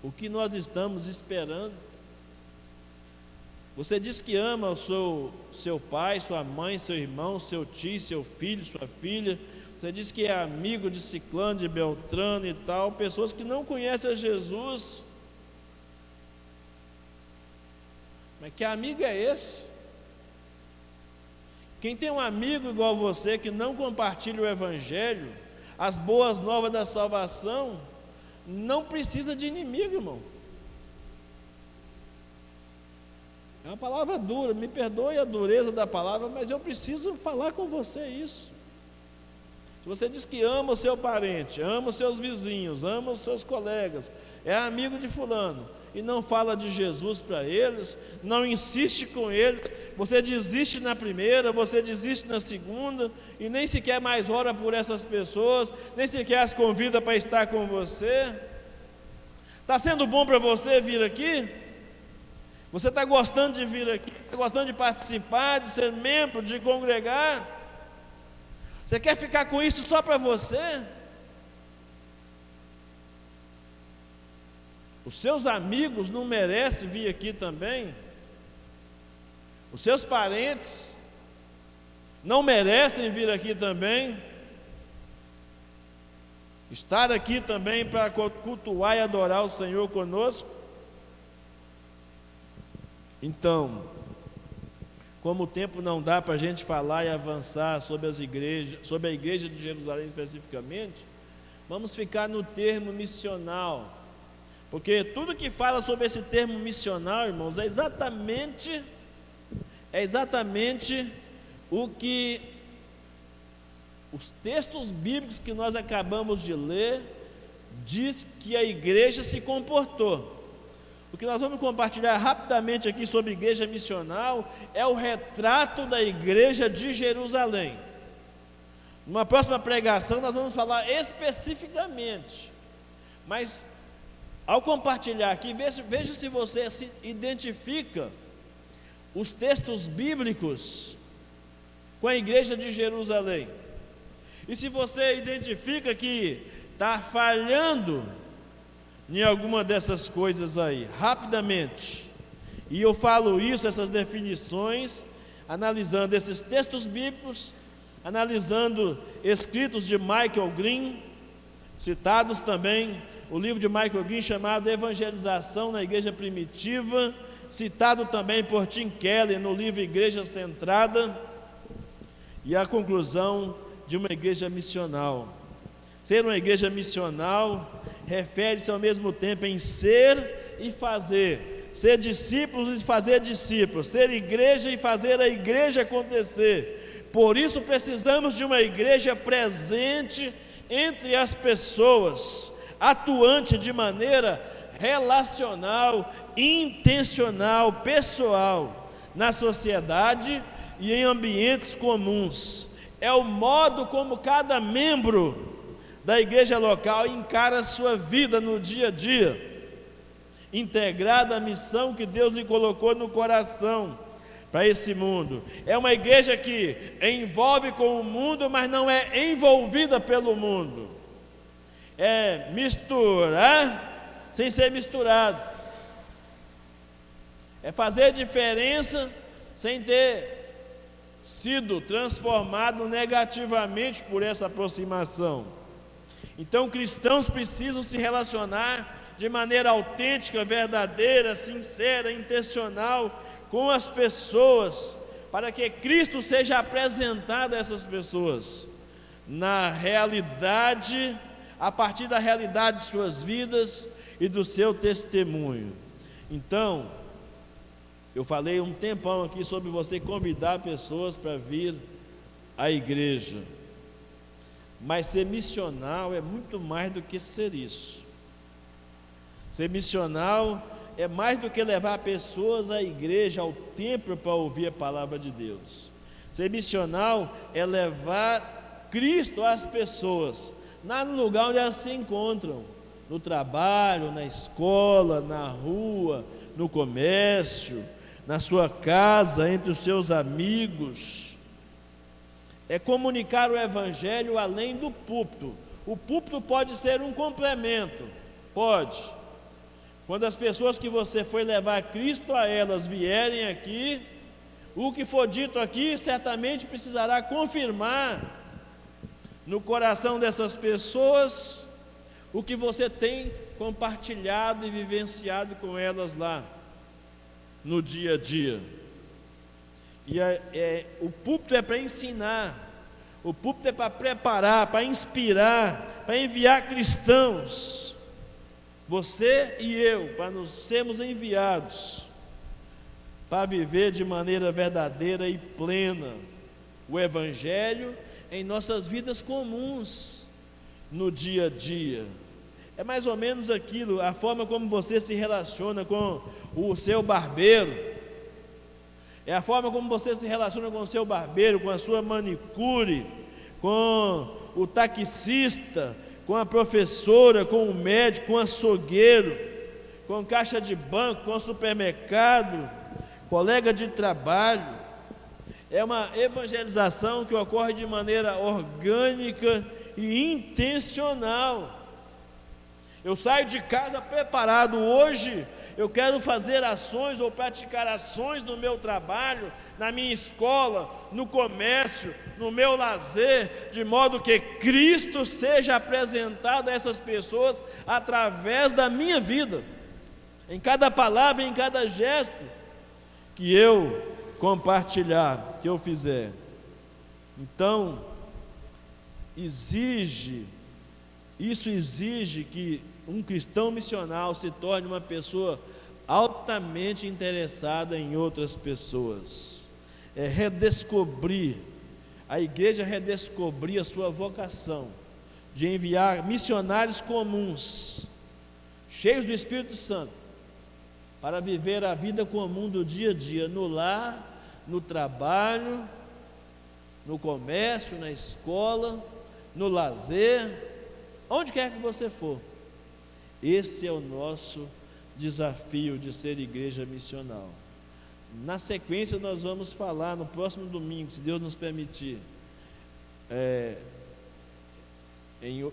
O que nós estamos esperando? Você diz que ama o seu pai, sua mãe, seu irmão, seu tio, seu filho, sua filha. Você diz que é amigo de Ciclano, de Beltrano e tal, pessoas que não conhecem a Jesus. Mas que amigo é esse? Quem tem um amigo igual você que não compartilha o Evangelho, as boas novas da salvação, não precisa de inimigo, irmão. É uma palavra dura, me perdoe a dureza da palavra, mas eu preciso falar com você isso. Se você diz que ama o seu parente, ama os seus vizinhos, ama os seus colegas, é amigo de fulano, e não fala de Jesus para eles, não insiste com eles, você desiste na primeira, você desiste na segunda, e nem sequer mais ora por essas pessoas, nem sequer as convida para estar com você. Está sendo bom para você vir aqui? Você está gostando de vir aqui? Está gostando de participar, de ser membro, de congregar? Você quer ficar com isso só para você? Os seus amigos não merecem vir aqui também? Os seus parentes não merecem vir aqui também? Estar aqui também para cultuar e adorar o Senhor conosco? Então, como o tempo não dá para a gente falar e avançar sobre as igrejas, sobre a igreja de Jerusalém especificamente, vamos ficar no termo missional, porque tudo que fala sobre esse termo missional, irmãos, é exatamente o que os textos bíblicos que nós acabamos de ler diz que a igreja se comportou. O que nós vamos compartilhar rapidamente aqui sobre igreja missional é o retrato da igreja de Jerusalém. Numa próxima pregação nós vamos falar especificamente, mas Ao compartilhar aqui, veja se você se identifica os textos bíblicos com a igreja de Jerusalém. E se você identifica que está falhando em alguma dessas coisas aí, rapidamente. E eu falo isso, essas definições, analisando esses textos bíblicos, analisando escritos de Michael Green, citados também, o livro de Michael Green chamado Evangelização na Igreja Primitiva, citado também por Tim Keller no livro Igreja Centrada, e a conclusão de uma igreja missional. Ser uma igreja missional refere-se ao mesmo tempo em ser e fazer, ser discípulos e fazer discípulos, ser igreja e fazer a igreja acontecer. Por isso precisamos de uma igreja presente entre as pessoas, atuante de maneira relacional, intencional, pessoal, na sociedade e em ambientes comuns. É o modo como cada membro da igreja local encara a sua vida no dia a dia, integrada à missão que Deus lhe colocou no coração para esse mundo. É uma igreja que envolve com o mundo, mas não é envolvida pelo mundo. É misturar sem ser misturado. É fazer diferença sem ter sido transformado negativamente por essa aproximação. Então, cristãos precisam se relacionar de maneira autêntica, verdadeira, sincera, intencional com as pessoas, para que Cristo seja apresentado a essas pessoas na realidade, a partir da realidade de suas vidas e do seu testemunho. Então, eu falei um tempão aqui sobre você convidar pessoas para vir à igreja, mas ser missional é muito mais do que ser isso. Ser missional é mais do que levar pessoas à igreja, ao templo, para ouvir a palavra de Deus. Ser missional é levar Cristo às pessoas, lá no lugar onde elas se encontram, no trabalho, na escola, na rua, no comércio, na sua casa, entre os seus amigos. É comunicar o evangelho além do púlpito. O púlpito pode ser um complemento, pode. Quando as pessoas que você foi levar Cristo a elas vierem aqui, o que for dito aqui certamente precisará confirmar no coração dessas pessoas o que você tem compartilhado e vivenciado com elas lá no dia a dia. E o púlpito é para ensinar, o púlpito é para preparar, para inspirar, para enviar cristãos, você e eu, para nos sermos enviados para viver de maneira verdadeira e plena o evangelho em nossas vidas comuns no dia a dia. É mais ou menos aquilo, a forma como você se relaciona com o seu barbeiro. É a forma como você se relaciona com o seu barbeiro, com a sua manicure, com o taxista, com a professora, com o médico, com o açougueiro, com caixa de banco, com o supermercado, colega de trabalho. É uma evangelização que ocorre de maneira orgânica e intencional. Eu saio de casa preparado. Hoje eu quero fazer ações ou praticar ações no meu trabalho, na minha escola, no comércio, no meu lazer, de modo que Cristo seja apresentado a essas pessoas através da minha vida, em cada palavra, em cada gesto que eu compartilhar, que eu fizer. Então, isso exige que um cristão missional se torne uma pessoa altamente interessada em outras pessoas. É redescobrir, a igreja redescobrir a sua vocação de enviar missionários comuns, cheios do Espírito Santo, para viver a vida comum do dia a dia, no lar, no trabalho, no comércio, na escola, no lazer, onde quer que você for. Esse é o nosso desafio de ser igreja missional. Na sequência nós vamos falar no próximo domingo, se Deus nos permitir, em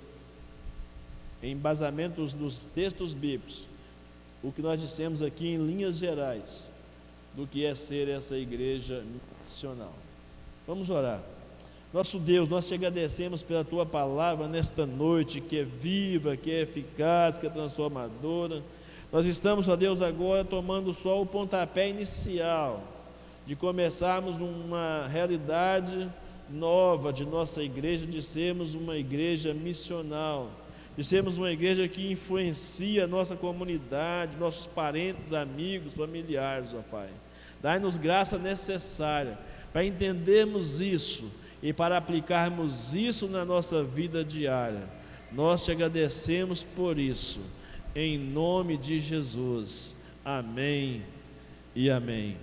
embasamento dos textos bíblicos, o que nós dissemos aqui em linhas gerais do que é ser essa igreja missional. Vamos orar. Nosso Deus, nós te agradecemos pela tua palavra nesta noite, que é viva, que é eficaz, que é transformadora. Nós estamos, ó Deus, agora tomando só o pontapé inicial de começarmos uma realidade nova de nossa igreja, de sermos uma igreja missional, de sermos uma igreja que influencia a nossa comunidade, nossos parentes, amigos, familiares, ó Pai. Dai-nos graça necessária para entendermos isso e para aplicarmos isso na nossa vida diária. Nós te agradecemos por isso, em nome de Jesus. Amém e amém.